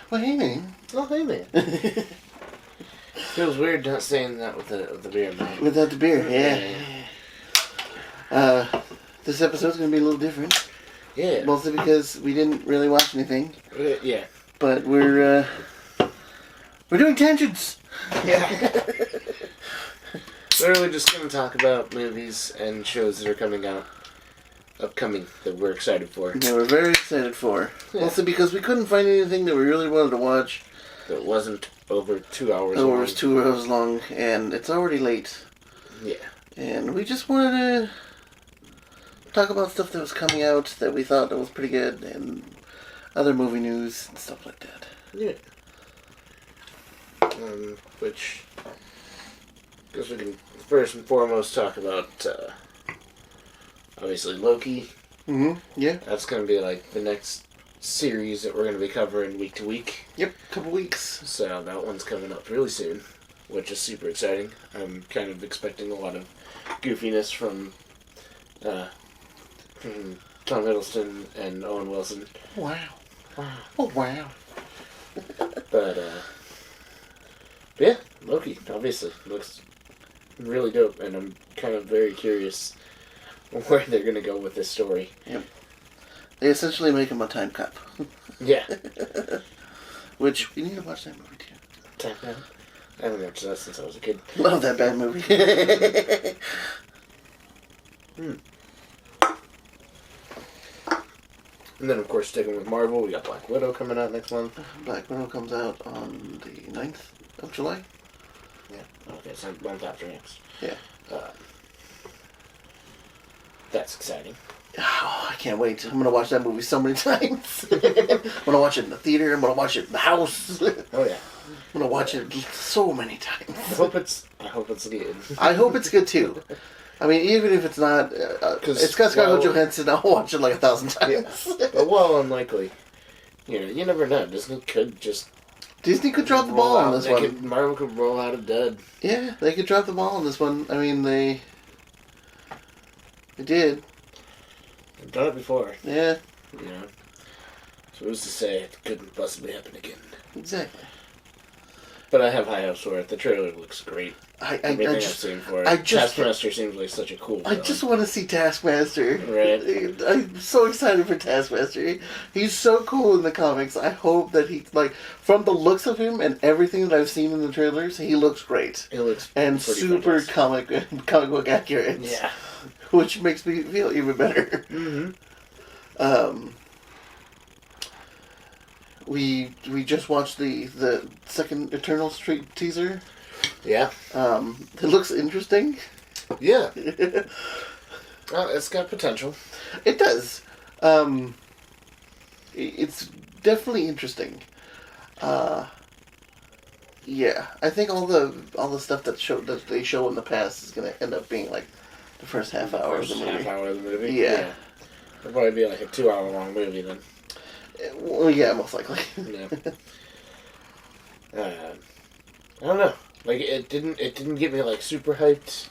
Well, hey, man. Oh, hey, man. Feels weird not saying that with the beer, man. Without the beer, yeah. This episode's going to be a little different. Yeah. Mostly because we didn't really watch anything. Yeah. But we're doing tangents. Yeah. Literally just going to talk about movies and shows that are upcoming, that we're excited for. Yeah, we're very excited for. Yeah. Mostly because we couldn't find anything that we really wanted to watch. That wasn't over 2 hours long. It was 2 hours long, and it's already late. Yeah. And we just wanted to talk about stuff that was coming out that we thought that was pretty good, and other movie news and stuff like that. Yeah. Which, I guess we can first and foremost talk about, obviously, Loki. Mm-hmm, yeah. That's going to be, like, the next series that we're going to be covering week to week. Yep, couple weeks. So that one's coming up really soon, which is super exciting. I'm kind of expecting a lot of goofiness from Tom Hiddleston and Owen Wilson. Wow. Oh, wow. But yeah, Loki, obviously, looks really dope, and I'm kind of very curious where they're going to go with this story. Yep. They essentially make him a time cop. Yeah. Which, we need to watch that movie, too. Time Cop? I haven't watched that since I was a kid. Love that bad movie. And then, of course, sticking with Marvel, we got Black Widow coming out next month. Black Widow comes out on the 9th of July. Yeah. Okay, so a month after next. Yeah. That's exciting. Oh, I can't wait. I'm going to watch that movie so many times. I'm going to watch it in the theater. I'm going to watch it in the house. Oh, yeah. I'm going to watch it so many times. I hope it's good. I hope it's good, too. I mean, even if it's not... it's got Scarlett Johansson. I'll watch it like 1,000 times. Yeah. But while unlikely, you never know. Disney could drop the ball on this one. Marvel could roll out a dud. Yeah, they could drop the ball on this one. I mean, they did. They've done it before. Yeah. So who's to say it couldn't possibly happen again? Exactly. But I have high hopes for it. The trailer looks great. Everything I've seen for it. Taskmaster seems like such a cool villain. I just want to see Taskmaster. Right. I'm so excited for Taskmaster. He's so cool in the comics. I hope that from the looks of him and everything that I've seen in the trailers, he looks great. He looks and super comic book accurate. Yeah. Which makes me feel even better. Mm-hmm. We just watched the second Eternal teaser. Yeah. It looks interesting. Yeah. It's got potential. It does. It's definitely interesting. Yeah, I think all the stuff that they show in the past is gonna end up being like the first half hour of the movie. Yeah. It'll probably be like a 2-hour long movie then. Well, yeah, most likely. Yeah. I don't know. Like it didn't get me like super hyped.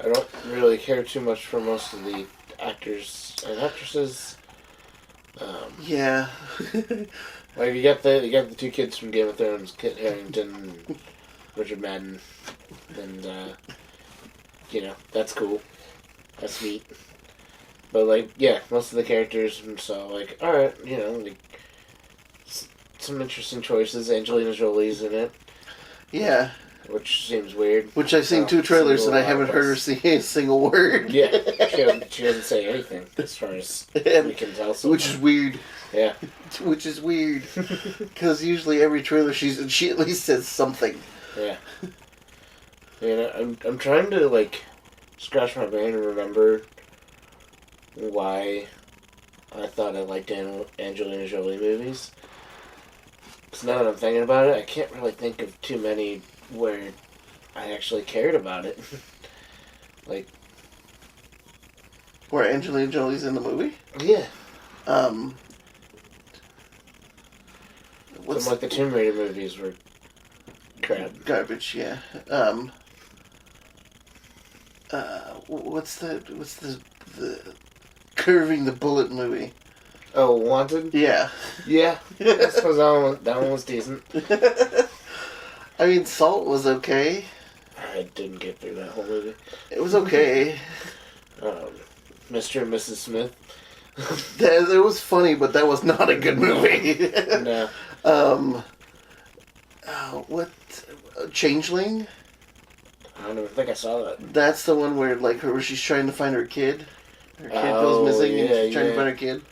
I don't really care too much for most of the actors and actresses. Yeah. Like you got the two kids from Game of Thrones, Kit Harington and Richard Madden, and that's cool. That's neat. But like, yeah, most of the characters, and so like, all right, like some interesting choices. Angelina Jolie's in it. Yeah. Which seems weird. Which I've seen 2 trailers and I haven't heard her say a single word. Yeah, she doesn't say anything as far as we can tell. Which is weird. Yeah. Which is weird. Because usually every trailer she at least says something. Yeah. I'm trying to like scratch my brain and remember why I thought I liked Angelina Jolie movies. Because now that I'm thinking about it, I can't really think of too many where I actually cared about it. Like... Where Angelina Jolie's in the movie? Yeah. Some like the Tomb Raider movies were crap. Garbage, yeah. What's the curving the bullet movie? Oh, Wanted? Yeah. Yeah. I suppose that one was decent. I mean, Salt was okay. I didn't get through that whole movie. It was okay. Mr. and Mrs. Smith. It was funny, but that was not a good movie. No. What? Changeling? I don't even think I saw that. That's the one where, like, she's trying to find her kid. Her kid goes missing and she's trying to find her kid.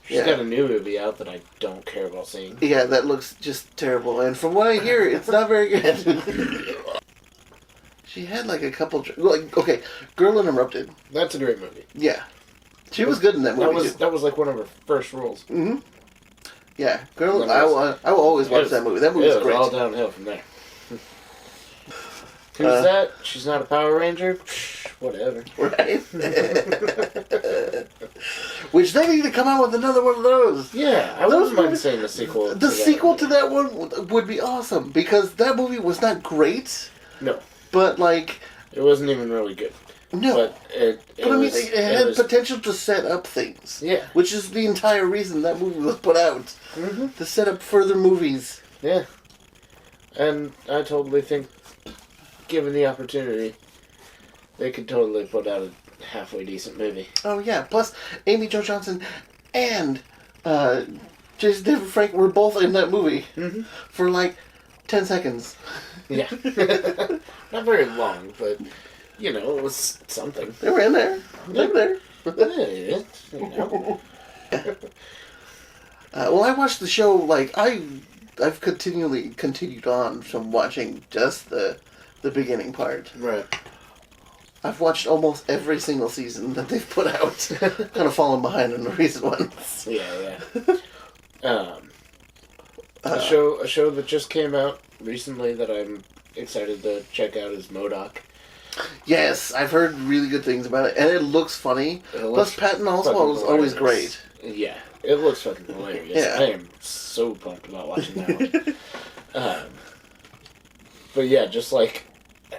She's got a new movie out that I don't care about seeing. Yeah, that looks just terrible. And from what I hear, it's not very good. She had, like, a couple... okay, Girl Interrupted. That's a great movie. Yeah. She was good in that movie, That was like one of her first roles. Mm-hmm. Yeah. Girl... I will always watch that movie. That movie was great. All downhill from there. Who's that? She's not a Power Ranger? Whatever. Right? Which they need to come out with another one of those. Yeah, I wouldn't mind seeing the sequel. The sequel to that one would be awesome, because that movie was not great. No. But, like... It wasn't even really good. No. But it had potential to set up things. Yeah. Which is the entire reason that movie was put out. Mm-hmm. To set up further movies. Yeah. And I totally think, given the opportunity, they could totally put out a halfway decent movie. Oh, yeah. Plus, Amy Jo Johnson and Jason David Frank were both in that movie. Mm-hmm. For, like, 10 seconds. Yeah. Not very long, but, you know, it was something. They were in there. They were there. Yeah, you know. Well, I watched the show, like, I've continued on from watching just the beginning part. Right. I've watched almost every single season that they've put out. Kind of fallen behind on the recent ones. Yeah. A show that just came out recently that I'm excited to check out is MODOK. Yes, I've heard really good things about it, and it looks funny. Plus, Patton Oswalt is always great. Yeah, it looks fucking hilarious. Yeah. I am so pumped about watching that one. But yeah, just like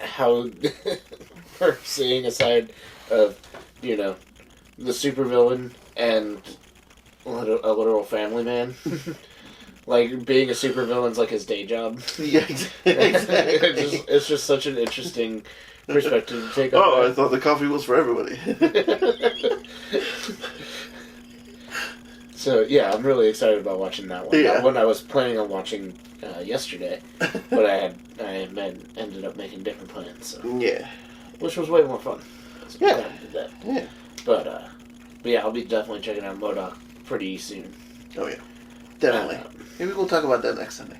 how her seeing a side of, you know, the supervillain and a literal family man. Like, being a supervillain's like his day job. Yeah, exactly. It's just such an interesting perspective to take on. Oh, I thought the coffee was for everybody. So, yeah, I'm really excited about watching that one. Yeah. That one I was planning on watching yesterday, but I ended up making different plans. So. Yeah. Which was way more fun. So Yeah. I'm glad I did that. Yeah. But yeah, I'll be definitely checking out MODOK pretty soon. Oh, yeah. Definitely. Maybe we'll talk about that next Sunday.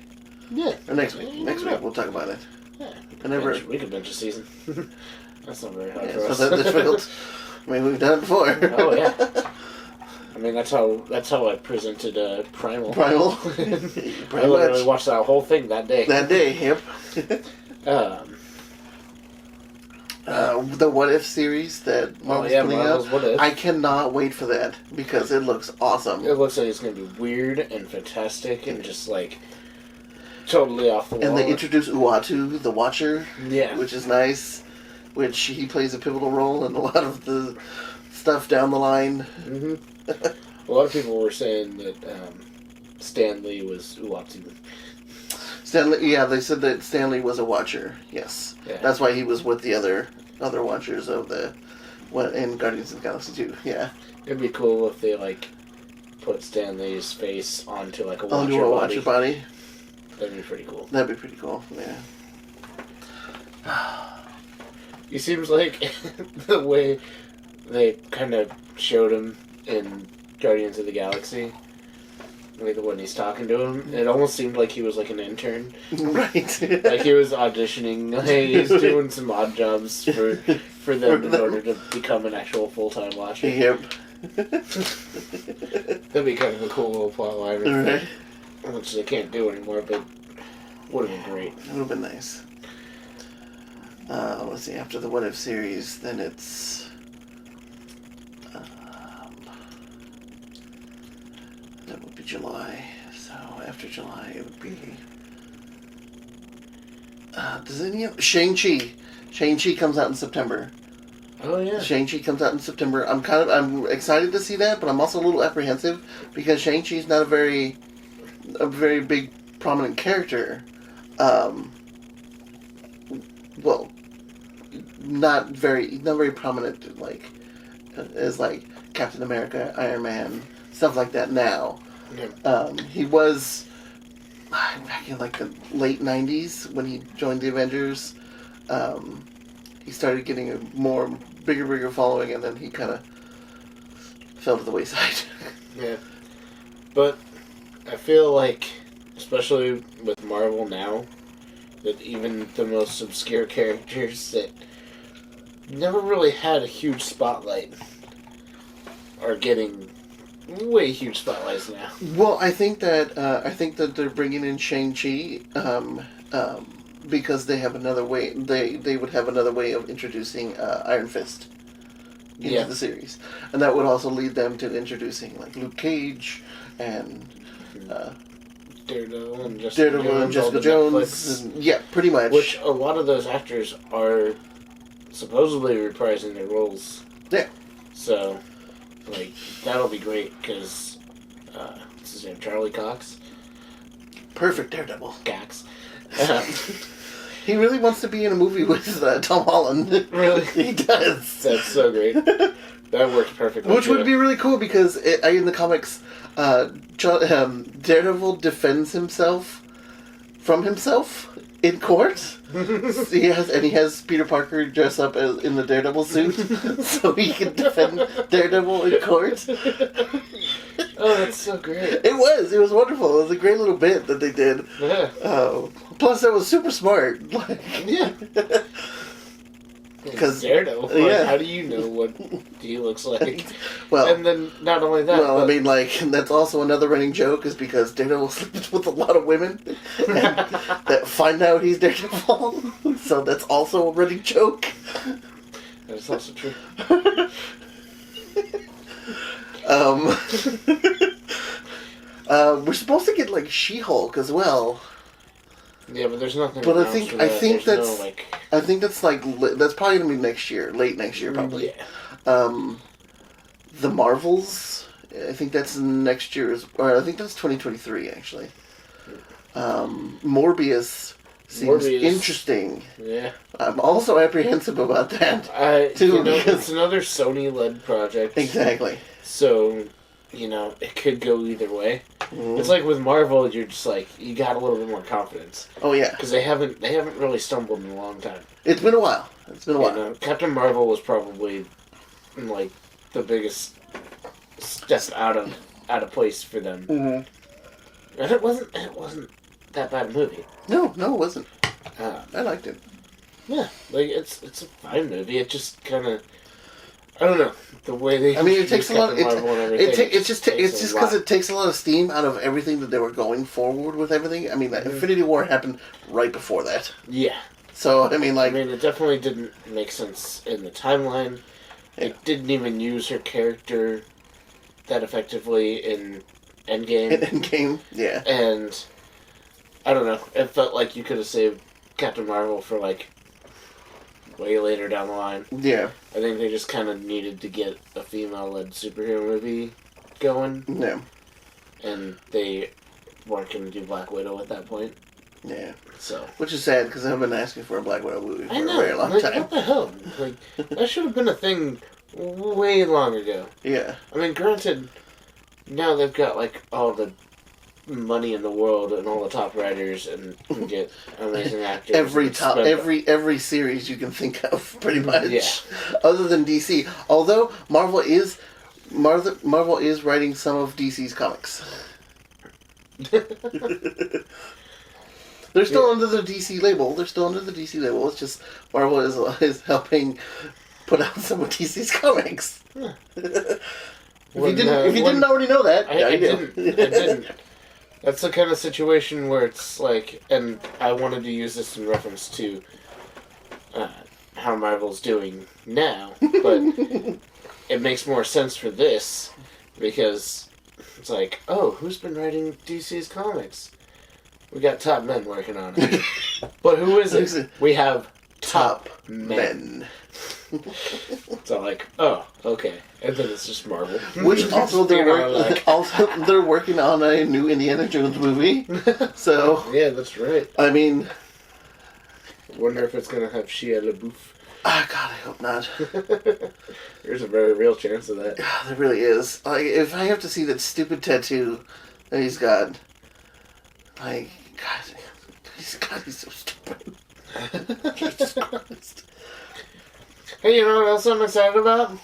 Yeah. Or next week. Next week we'll talk about it. Yeah. We could bench a season. That's not very hard for us. It's not that difficult. I mean, we've done it before. Oh, yeah. I mean, that's how I presented Primal. Primal. I literally watched that whole thing that day. That day, yep. The What If series that Marvel's putting out. What If. I cannot wait for that because it looks awesome. It looks like it's going to be weird and fantastic and just like totally off the wall. And they introduce Uatu, the Watcher, yeah, which is nice. Which he plays a pivotal role in a lot of the stuff down the line. Mm-hmm. A lot of people were saying that Stan Lee was Uatu. They said that Stanley was a Watcher. Yes, yeah. That's why he was with the other Watchers of in Guardians of the Galaxy 2. Yeah, it'd be cool if they like put Stan Lee's face onto like a Watcher body. That'd be pretty cool. That'd be pretty cool. Yeah. He seems like the way they kind of showed him in Guardians of the Galaxy, like when he's talking to him, it almost seemed like he was like an intern. Right. Like he was auditioning, like he's doing some odd jobs for them in order to become an actual full-time Watcher. Yep. That'd be kind of a cool little plot line. Right. Which they can't do anymore, but would have been great. It would have been nice. Let's see, after the What If series, then it's... that would be July. So after July, it would be... does any of... Shang-Chi. Shang-Chi comes out in September. Oh yeah. Shang-Chi comes out in September. I'm excited to see that, but I'm also a little apprehensive because Shang-Chi's not a very big prominent character. Well, not very prominent as like Captain America, Iron Man, stuff like that now. Yeah. He was back in like the late 90s when he joined the Avengers. He started getting a bigger following, and then he kind of fell to the wayside. Yeah. But I feel like, especially with Marvel now, that even the most obscure characters that never really had a huge spotlight are getting way huge spotlights now. Well, I think that they're bringing in Shang-Chi because they have another way. They would have another way of introducing Iron Fist into the series, and that would also lead them to introducing like Luke Cage and Daredevil and Jessica Jones. And, yeah, pretty much. Which a lot of those actors are supposedly reprising their roles. Yeah. So, like, that'll be great because what's his name? Charlie Cox. Perfect Daredevil. Gax. He really wants to be in a movie with Tom Holland. Really? He does. That's so great. That works perfectly. Which would be really cool because in the comics, Daredevil defends himself from himself in court. He has Peter Parker dress up in the Daredevil suit so he can defend Daredevil in court. Oh, that's so great. It was wonderful. It was a great little bit that they did. Yeah. Plus, it was super smart. Yeah. Because Daredevil. How do you know what he looks like? Well, and then not only that. Well, I mean, that's also another running joke is because Daredevil sleeps with a lot of women that find out he's Daredevil. So that's also a running joke. That's also true. We're supposed to get like She-Hulk as well. Yeah, but there's nothing. But I think that's probably gonna be next year, late next year probably. Yeah. The Marvels, I think that's next year, or I think that's 2023 actually. Morbius seems interesting. Yeah. I'm also apprehensive about that too. It's another Sony-led project. Exactly. So, it could go either way. Mm-hmm. It's like with Marvel, you're just like, you got a little bit more confidence. Oh yeah, because they haven't really stumbled in a long time. It's been a while. Captain Marvel was probably like the biggest step out of place for them. Mm-hmm. And it wasn't that bad a movie. No, it wasn't. I liked it. Yeah, like it's a fine movie. It just kind of, I don't know, the way they. I mean, it takes a lot. It's just because because it takes a lot of steam out of everything that they were going forward with. Everything. I mean, Infinity War happened right before that. Yeah. So I mean, it definitely didn't make sense in the timeline. Yeah. It didn't even use her character that effectively in Endgame. Yeah. And I don't know. It felt like you could have saved Captain Marvel for like way later down the line. Yeah. I think they just kind of needed to get a female-led superhero movie going. Yeah. And they weren't going to do Black Widow at that point. Yeah. So. Which is sad because I've been asking for a Black Widow movie for a very long time. What the hell? That should have been a thing way long ago. Yeah. I mean, granted, now they've got like all the money in the world and all the top writers and can get amazing actors. Every series you can think of, pretty much. Yeah. Other than DC, although Marvel is writing some of DC's comics. They're still under the DC label. It's just Marvel is helping put out some of DC's comics. Huh. If you didn't already know that, I didn't. That's the kind of situation where it's like, and I wanted to use this in reference to how Marvel's doing now, but it makes more sense for this because it's like, oh, who's been writing DC's comics? We got top men working on it. But who is it? We have top men. So like, oh, okay, and then it's just Marvel. Which also they're working on a new Indiana Jones movie. So yeah, that's right. I mean, Wonder if it's gonna have Shia LaBeouf. God, I hope not. There's a very real chance of that. There really is. Like, if I have to see that stupid tattoo that he's got, like, God, he's so stupid. Jesus Christ. Hey, you know what else I'm excited about?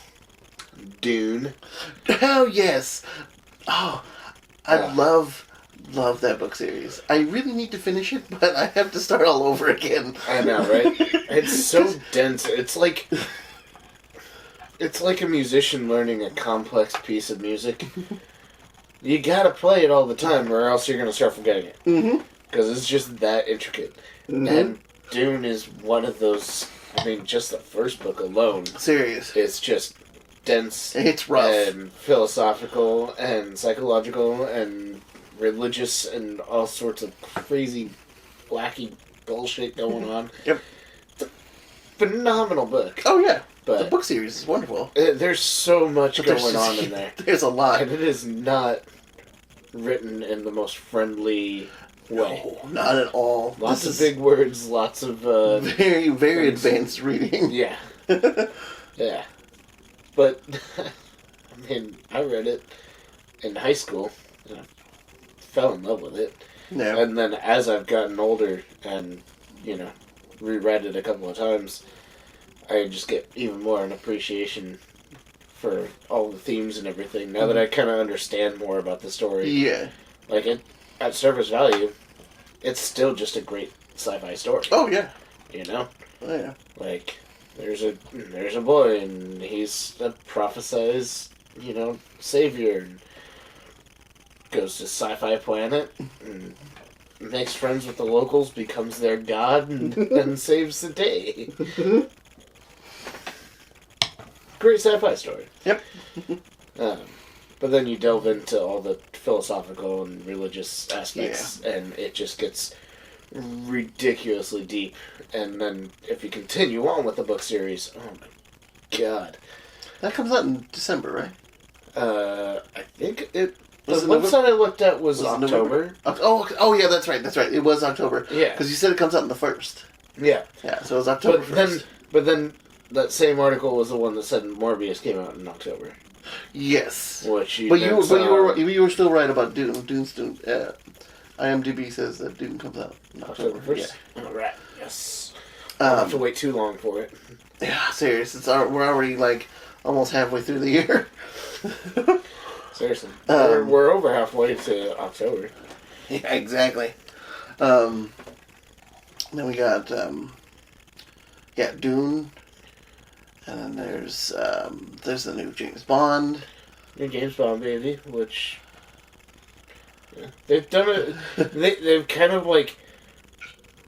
Dune. Oh, yes. Oh, I love that book series. I really need to finish it, but I have to start all over again. I know, right? It's so dense. It's like a musician learning a complex piece of music. You gotta play it all the time, or else you're gonna start forgetting it. Because it's just that intricate. And Dune is one of those. I mean, just the first book alone. Serious. It's just dense. It's rough. And philosophical and psychological and religious and all sorts of crazy, wacky bullshit going on. Yep. It's a phenomenal book. Oh, yeah. But the book series is wonderful. There's so much going on in there. There's a lot. And it is not written in the most friendly way. No, not at all. Lots of big words, lots of... very, very advanced reading. Yeah. Yeah. But, I mean, I read it in high school, and I fell in love with it. Yeah. And then as I've gotten older and, reread it a couple of times, I just get even more an appreciation for all the themes and everything, now that I kind of understand more about the story. Yeah. Like, at surface value, it's still just a great sci-fi story. Oh, yeah. You know? Oh, yeah. Like, there's a boy, and he's a prophesized, savior, and goes to sci-fi planet, and makes friends with the locals, becomes their god, and saves the day. Great sci-fi story. Yep. But then you delve into all the philosophical and religious aspects, and it just gets ridiculously deep. And then if you continue on with the book series, oh my god. That comes out in December, right? I think it... The Was it website I looked at was October. Oh, yeah, that's right. It was October. Yeah. Because you said it comes out in the 1st. Yeah. Yeah, so it was October 1st. But then that same article was the one that said Morbius came out in October. Yes. Which you were still right about Dune. IMDb says that Dune comes out in October 1st. Yeah. Alright, yes. I don't have to wait too long for it. Yeah, serious. We're already, like, almost halfway through the year. Seriously. We're over halfway to October. Yeah, exactly. Then we got, Dune. And then there's the new James Bond. New James Bond, baby, which... Yeah, they've done it... They've kind of, like...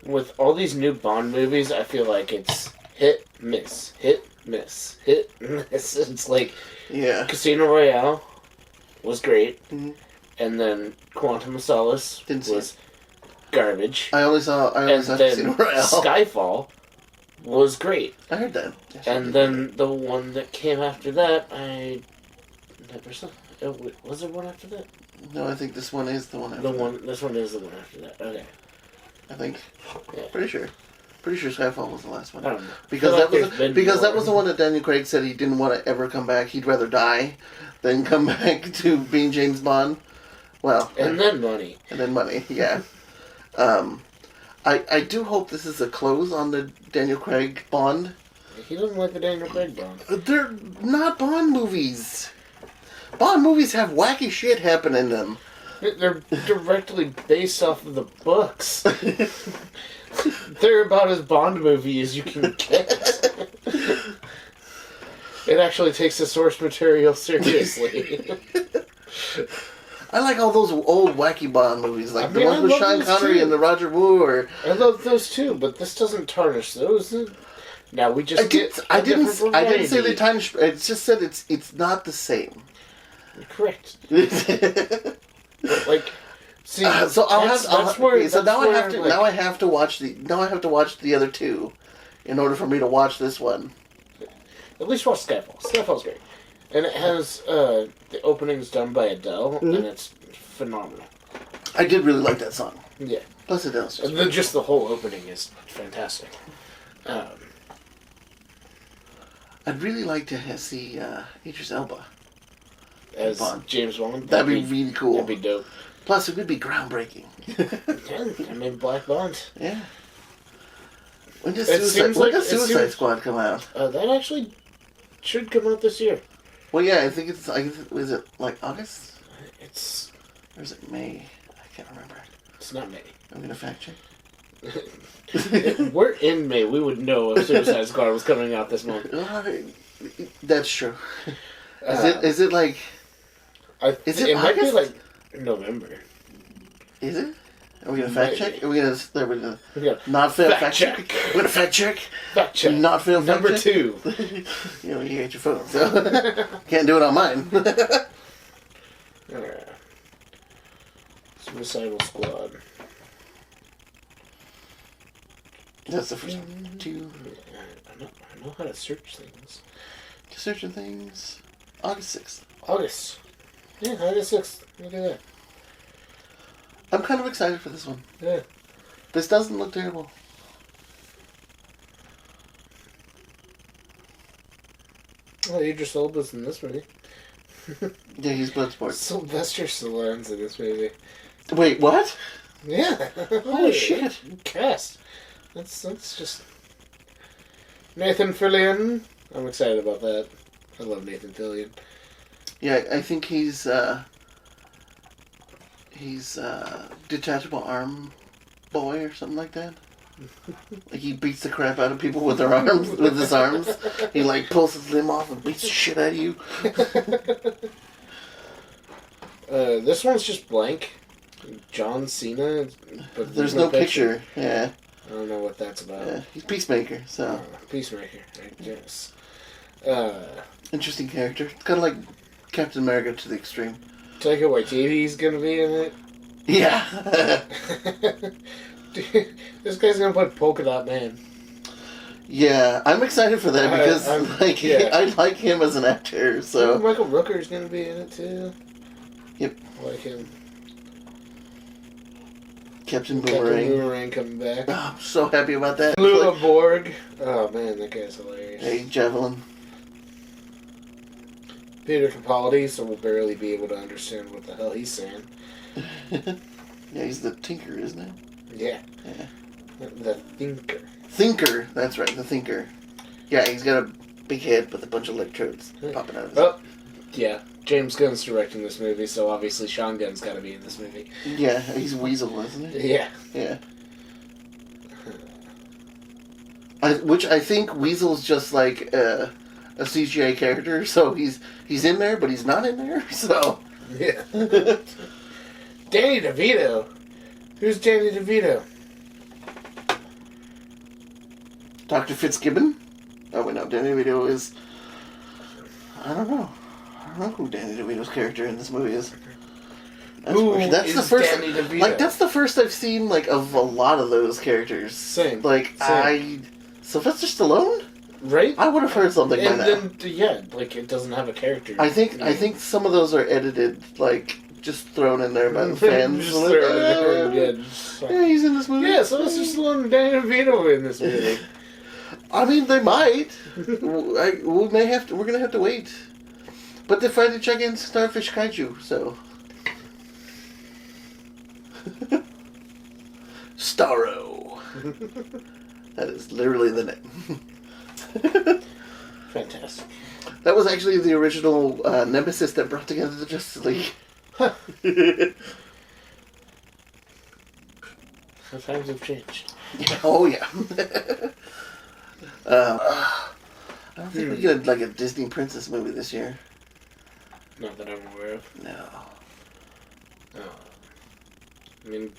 With all these new Bond movies, I feel like it's hit, miss, hit, miss, hit, miss. It's like... Yeah. Casino Royale was great. Mm-hmm. And then Quantum of Solace was garbage. I only saw Casino Royale. Skyfall was great. I heard that. Yes, and then the one that came after that, I never saw. Was there one after that? No, I think this one is the one after that. This one is the one after that. Okay. I think. Yeah. Pretty sure Skyfall was the last one. I don't know. Because that was the one that Daniel Craig said he didn't want to ever come back. He'd rather die than come back to being James Bond. Well. And then money. And then money, yeah. I do hope this is a close on the Daniel Craig Bond. He doesn't like the Daniel Craig Bond. They're not Bond movies. Bond movies have wacky shit happen in them. They're directly based off of the books. They're about as Bond movie as you can get. It actually takes the source material seriously. I like all those old wacky Bond movies, like the ones with Sean Connery and the Roger Moore. I love those too, but this doesn't tarnish those. Now we just I didn't say they tarnish. I just said it's not the same. Correct. Like, see, so I have to watch the other two in order for me to watch this one. at least watch Skyfall. Skyfall's great. And it has, the opening's done by Adele, and it's phenomenal. I did really like that song. Yeah. Plus Adele's Just the whole opening is fantastic. I'd really like to see Idris Elba as James Bond. That'd be really cool. That'd be dope. Plus, it would be groundbreaking. Yeah, I mean, Black Bond. Yeah. When does Suicide Squad come out? That actually should come out this year. Well, yeah, I think it's. Is it like August? It's. Or is it May? I can't remember. It's not May. I'm gonna fact check. If we're in May, we would know if Suicide Squad was coming out this month. That's true. Is it like? Is it might August? be like November. Is it? Are we gonna fact check? Are we gonna not fail fact check? We're gonna fact check. Fact check. Not fail fact Number check? 2. You got your phone, so can't do it on mine. Alright. Suicidal Squad. That's the first one. 2. I know how to search things. Searching things. August 6th. August. Yeah, August 6th. Look at that. I'm kind of excited for this one. Yeah. This doesn't look terrible. Oh, Idris Elba's in this movie. Yeah, he's Bloodsport. Sylvester Stallone's in this movie. Wait, what? Yeah. Holy shit. Cast. That's just... Nathan Fillion. I'm excited about that. I love Nathan Fillion. Yeah, I think he's detachable arm boy or something like that. Like he beats the crap out of people with their arms, with his arms. He like pulls his limb off and beats the shit out of you. This one's just blank. John Cena, but there's no picture. Yeah. I don't know what that's about. Yeah, he's Peacemaker, so. Peacemaker, I guess. Interesting character. Kind of like Captain America to the extreme. Taika Waititi's gonna be in it. Yeah. Dude, this guy's gonna play Polka Dot Man. Yeah, I'm excited for that because I like him as an actor. So Michael Rooker's gonna be in it too. Yep. I like him. Captain Boomerang coming back. Oh, I'm so happy about that. Lula Borg. Oh man, that guy's hilarious. Hey, Javelin. Peter Capaldi, so we'll barely be able to understand what the hell he's saying. Yeah, he's the Tinker, isn't he? Yeah. The Thinker. Thinker, that's right, the Thinker. Yeah, he's got a big head with a bunch of electrodes popping out of his head. Yeah. James Gunn's directing this movie, so obviously Sean Gunn's got to be in this movie. Yeah, he's Weasel, isn't he? Yeah. Yeah. Which I think Weasel's just like a CGI character, so he's in there, but he's not in there, so... Yeah. Danny DeVito. Who's Danny DeVito? Dr. Fitzgibbon? Oh, wait, no, Danny DeVito is... I don't know who Danny DeVito's character in this movie is. That's the first. Danny DeVito? Like, that's the first I've seen, like, of a lot of those characters. Same. Like, Sylvester Stallone? Right? I would have heard something by now. And then, yeah, like, it doesn't have a character. I think some of those are edited, like, just thrown in there by the fans. Just thrown in there. Yeah, he's in this movie. Yeah, Sylvester Stallone and Danny DeVito in this movie. I mean, they might. We're gonna have to wait. But they tried to check in Starfish Kaiju, so. Starro. That is literally the name. Fantastic. That was actually the original nemesis that brought together the Justice League. The times have changed. Yeah, oh, yeah. I don't think we get like a Disney princess movie this year. Not that I'm aware of. No. I mean...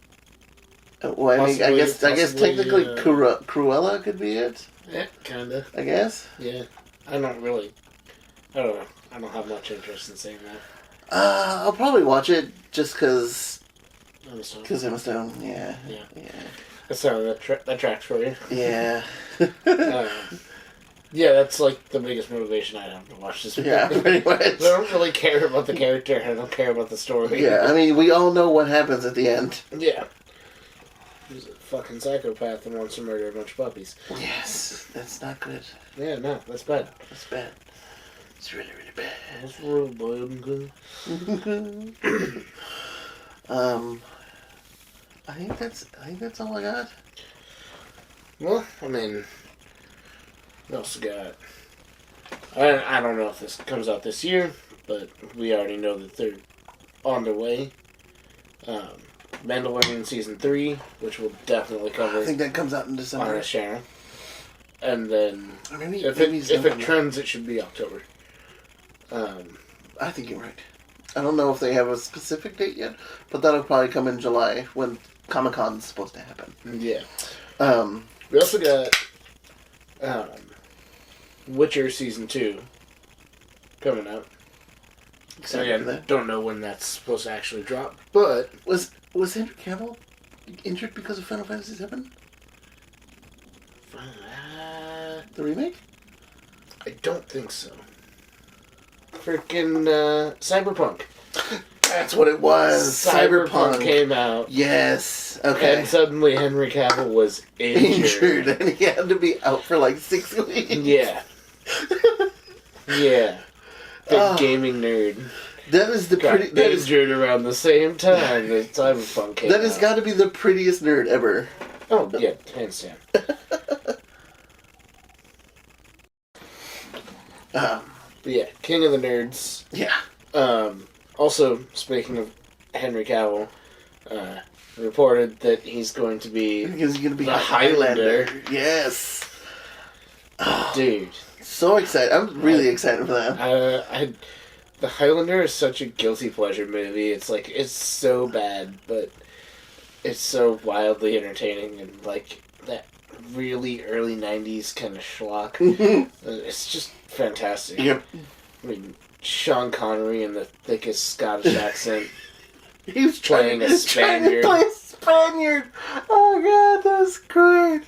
Well, I guess technically Cruella could be it. Yeah, kinda. I guess. Yeah. I don't know. I don't have much interest in saying that. I'll probably watch it just because... Emma Stone. Yeah. That tracks for you. Yeah. Yeah, that's like the biggest motivation I have to watch this movie. Yeah, pretty much. I don't really care about the character. I don't care about the story. Yeah, I mean, we all know what happens at the end. Yeah. He's a fucking psychopath and wants to murder a bunch of puppies. Yes, that's not good. Yeah, no, that's bad. That's bad. It's really, really bad. That's real bad. I think that's all I got. Well, I mean, we also got. I don't know if this comes out this year, but we already know that they're on their way. Mandalorian Season 3, which we'll definitely cover. I think that comes out in December. On this channel. And then, maybe if it trends, it should be October. I think you're right. I don't know if they have a specific date yet, but that'll probably come in July when Comic-Con is supposed to happen. Yeah. We also got Witcher Season 2 coming out. Again, don't know when that's supposed to actually drop, but... Was Henry Cavill injured because of Final Fantasy VII? The remake? I don't think so. Freaking Cyberpunk. That's what it was. Cyberpunk came out. Yes. Okay. And suddenly Henry Cavill was injured. And he had to be out for like 6 weeks. Yeah. Yeah. Big gaming nerd. That is the pretty. That is injured around the same time that Cyberpunk came out. That has got to be the prettiest nerd ever. Oh yeah, hands down. But yeah, King of the Nerds. Yeah. Also, speaking of Henry Cavill, reported that he's going to be the Highlander. Yes. Dude. So excited. I'm really excited for that. The Highlander is such a guilty pleasure movie. It's like, it's so bad, but it's so wildly entertaining and like that really early 90s kind of schlock. It's just fantastic. Yep. I mean, Sean Connery in the thickest Scottish accent. He was playing a Spaniard. Trying to play a Spaniard. Oh god, that's great.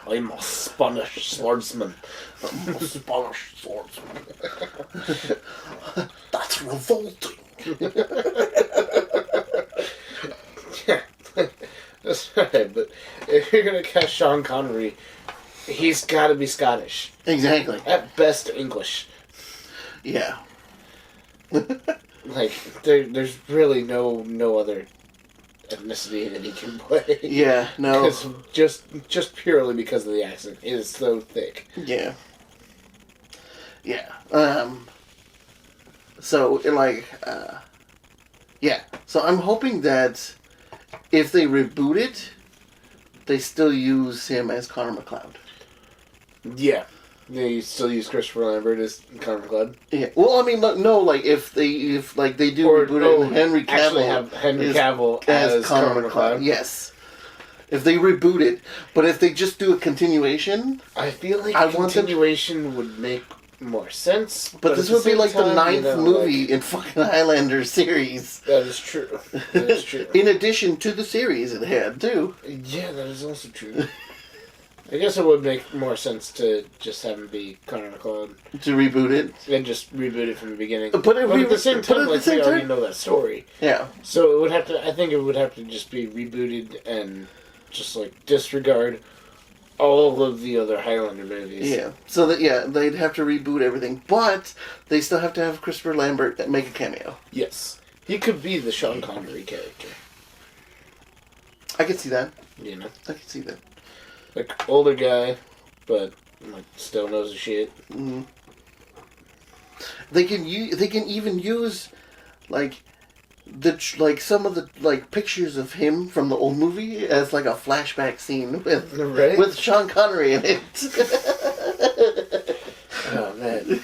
I'm a Spanish swordsman. I'm a Spanish swordsman. That's revolting. Yeah, that's right. But if you're gonna cast Sean Connery, he's got to be Scottish. Exactly. At best, English. Yeah. Like there's really no other ethnicity that he can play. Yeah, no. Just purely because of the accent. It is so thick. Yeah. Yeah. So, yeah. So I'm hoping that if they reboot it, they still use him as Connor McLeod. Yeah. They still use Christopher Lambert as Connor McLeod? Yeah. Well, I mean, no, like, if they do reboot it, and Henry Cavill actually have Henry Cavill as Connor McLeod? Yes. If they reboot it, but if they just do a continuation... I feel like continuation would make more sense. But this would be like the 9th movie in fucking Highlander series. That is true. That is true. In addition to the series it had, too. Yeah, that is also true. I guess it would make more sense to just have him be Connor McLeod. To reboot it? And just reboot it from the beginning. But at the same time, we already know that story. Yeah. So it would have to, I think it would have to just be rebooted and just like disregard all of the other Highlander movies. Yeah. So that, they'd have to reboot everything. But they still have to have Christopher Lambert make a cameo. Yes. He could be the Sean Connery character. I could see that. You know? I could see that. Like, older guy, but like still knows his shit. Mm-hmm. They can even use like some of the pictures of him from the old movie as like a flashback scene with Sean Connery in it. Oh man.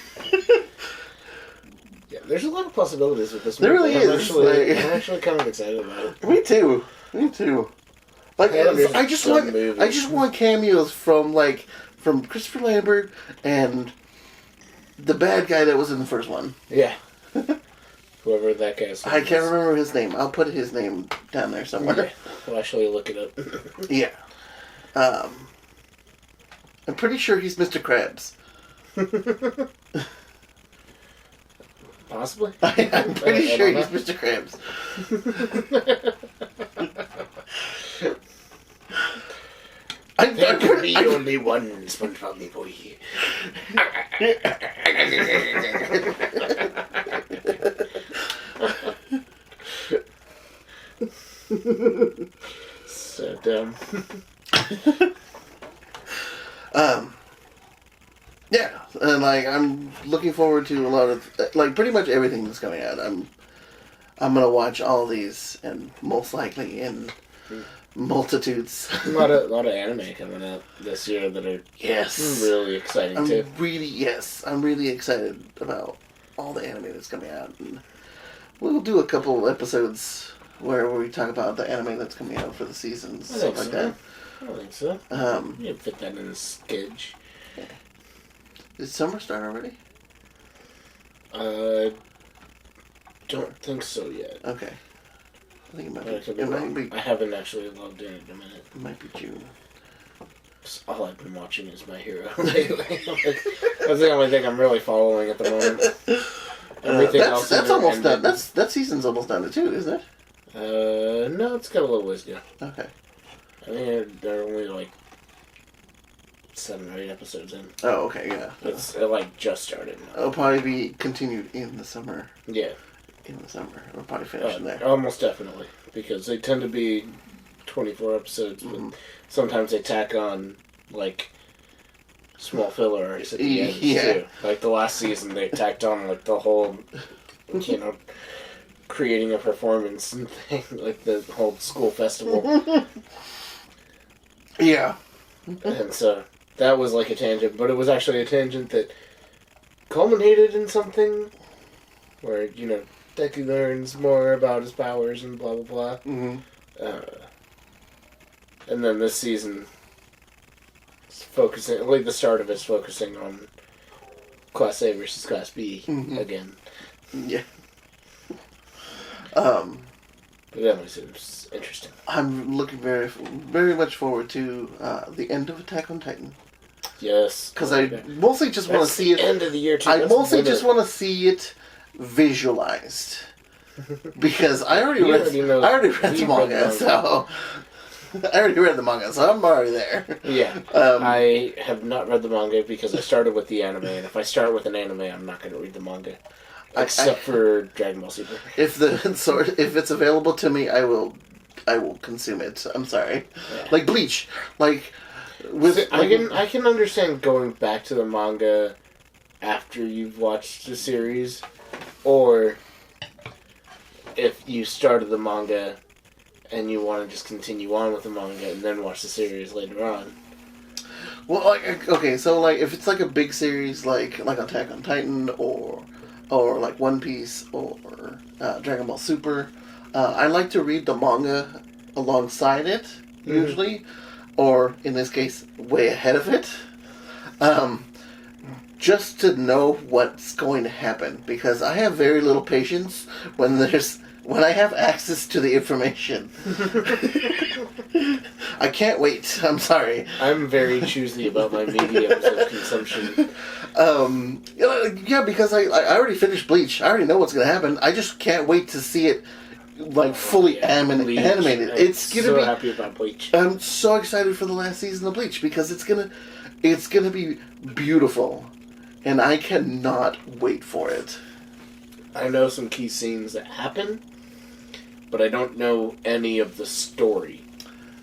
Yeah, there's a lot of possibilities with this movie. There really is. I'm actually kind of excited about it. Me too. Like, I just want cameos from Christopher Lambert and the bad guy that was in the first one. Yeah. Whoever that guy is. I can't remember his name. I'll put his name down there somewhere. Yeah. We'll actually look it up. Yeah. I'm pretty sure he's Mr. Krabs. Possibly. I'm pretty sure he's Mr. Krabs. There can be only one SpongeBob me boy. So dumb. Yeah, and like I'm looking forward to a lot of like pretty much everything that's coming out. I'm gonna watch all these, and most likely in multitudes. A lot of anime coming out this year that are really exciting too. I'm really excited about all the anime that's coming out, and we'll do a couple episodes where we talk about the anime that's coming out for the seasons, stuff like that. I think so. You can fit that in the sketch. Yeah. Did summer start already? Don't think so yet. Okay. I think it might be. I haven't actually logged in a minute. It might be June. All I've been watching is My Hero lately. That's the only thing I'm really following at the moment. Everything else that's almost done. That season's almost done too, isn't it? No, it's got a little ways to go. Okay. I think they're only like 7 or 8 episodes in. Oh, okay, yeah. It just started now. It'll probably be continued in the summer. Yeah. In the summer. We'll probably finish in there. Almost definitely. Because they tend to be 24 episodes, but sometimes they tack on, like, small filler arcs at the end, too. Like, the last season, they tacked on, like, the whole, creating a performance and thing, like the whole school festival. Yeah. And so, that was, like, a tangent, but it was actually a tangent that culminated in something where, Deku learns more about his powers and blah, blah, blah. Mm-hmm. And then this season, the start of it's focusing on Class A versus Class B again. Yeah. But anyways, it was interesting. I'm looking very, very much forward to the end of Attack on Titan. Yes. Because I mostly just want to see it. End of the year, too. I mostly just want to see it visualized. Because I already read the manga, so I already read the manga, so I'm already there. Yeah, I have not read the manga because I started with the anime, and if I start with an anime, I'm not going to read the manga, except for Dragon Ball Super. If it's available to me, I will consume it. I'm sorry, like Bleach, like with. I can understand going back to the manga after you've watched the series, or if you started the manga and you want to just continue on with the manga and then watch the series later on. Well, so if it's like a big series like Attack on Titan or like One Piece or Dragon Ball Super, I like to read the manga alongside it usually, or in this case, way ahead of it, just to know what's going to happen, because I have very little patience when I have access to the information. I can't wait. I'm sorry. I'm very choosy about my mediums of consumption. Yeah, because I already finished Bleach. I already know what's going to happen. I just can't wait to see it fully animated. It's gonna be happy about Bleach. I'm so excited for the last season of Bleach because it's gonna be beautiful, and I cannot wait for it. I know some key scenes that happen, but I don't know any of the story.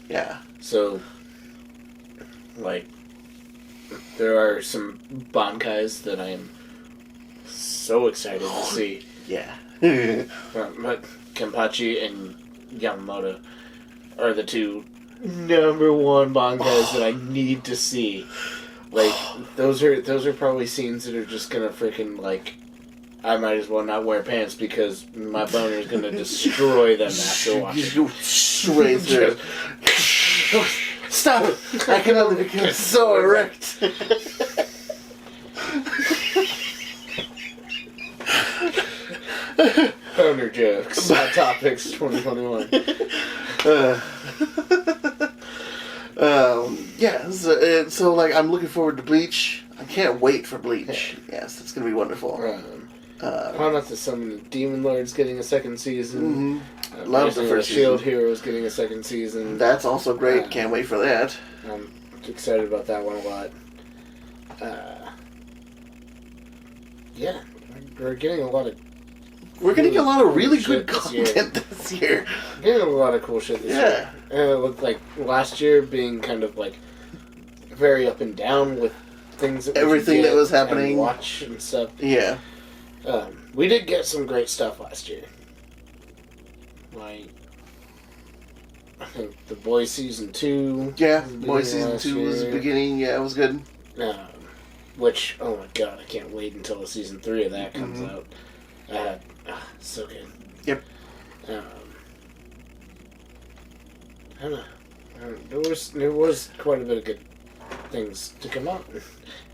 Yeah. So, there are some bankais that I am so excited to see. Yeah. But Kenpachi and Yamamoto are the two number one bankais that I need to see. Those are probably scenes that are just gonna freaking I might as well not wear pants because my boner is going to destroy them after watching. Straight through. Stop it! I can only become so erect. Boner jokes. HopTopics 2021. Yeah, so I'm looking forward to Bleach. I can't wait for Bleach. Yes, it's going to be wonderful. How Not to Summon the Demon Lord's getting a second season. Love the first Shield season. Hero's getting a second season. That's also great. Can't wait for that. I'm excited about that one a lot. Yeah, we're getting a lot of... We're getting a lot of really good this year. content this year. Getting a lot of cool shit this year. And it looked like last year being kind of like very up and down with things that Everything that was happening. And watch and stuff. Yeah. We did get some great stuff last year. Like, I think The Boys Season 2. Yeah, Boys Season 2 was beginning. Yeah, it was good. Which, oh my god, I can't wait until the Season 3 of that comes out. So good. Yep. I don't know. There was quite a bit of good things to come out.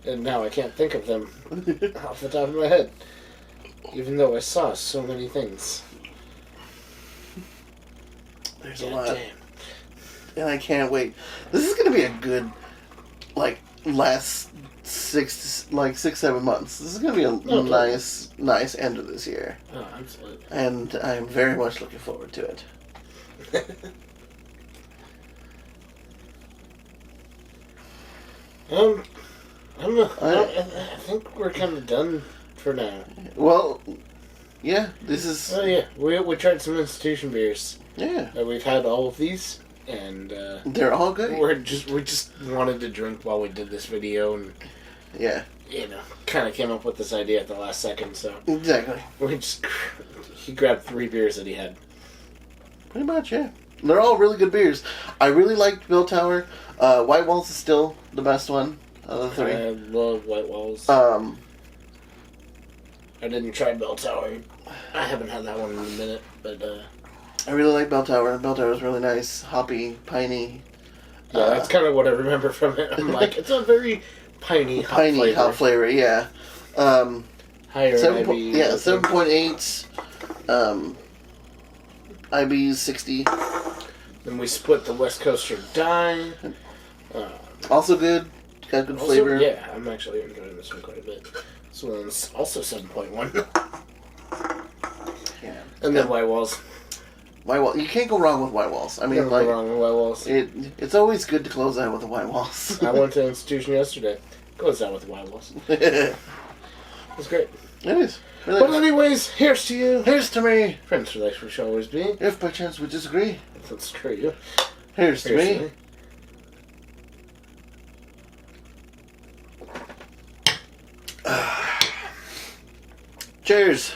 And now I can't think of them off the top of my head. Even though I saw so many things. There's a lot. Damn. And I can't wait. This is going to be a good, like, last 6-7 months. This is going to be a nice end of this year. Oh, absolutely. And I'm very much looking forward to it. I don't know. I think we're kind of done for now. Well, yeah, this is... Oh, yeah. We tried some institution beers. Yeah. We've had all of these, and... they're all good. We just wanted to drink while we did this video, and... Yeah. You know, kind of came up with this idea at the last second, so... Exactly. He grabbed 3 beers that he had. Pretty much, yeah. They're all really good beers. I really liked Bill Tower. White Walls is still the best one of the 3. I love White Walls. I didn't try Bell Tower. I haven't had that one in a minute, but... I really like Bell Tower. Bell Tower is really nice. Hoppy, piney. Yeah, that's kind of what I remember from it. I'm like, it's a very piney, hop flavor, yeah. Higher 7.8. IB's 60. Then we split the West Coaster Die. Also good. Got good flavor. Yeah, I'm actually enjoying this one quite a bit. This one's also 7.1. Yeah. And then White Walls. White Walls. You can't go wrong with White Walls. I mean, Can't go wrong with White Walls. It's always good to close out with the White Walls. I went to an institution yesterday. Closed out with the White Walls. It was great. is. Really But anyways, here's to you. Here's to me. Friends for life, we shall always be. If by chance we disagree. Let's screw you. Here's to me. Cheers.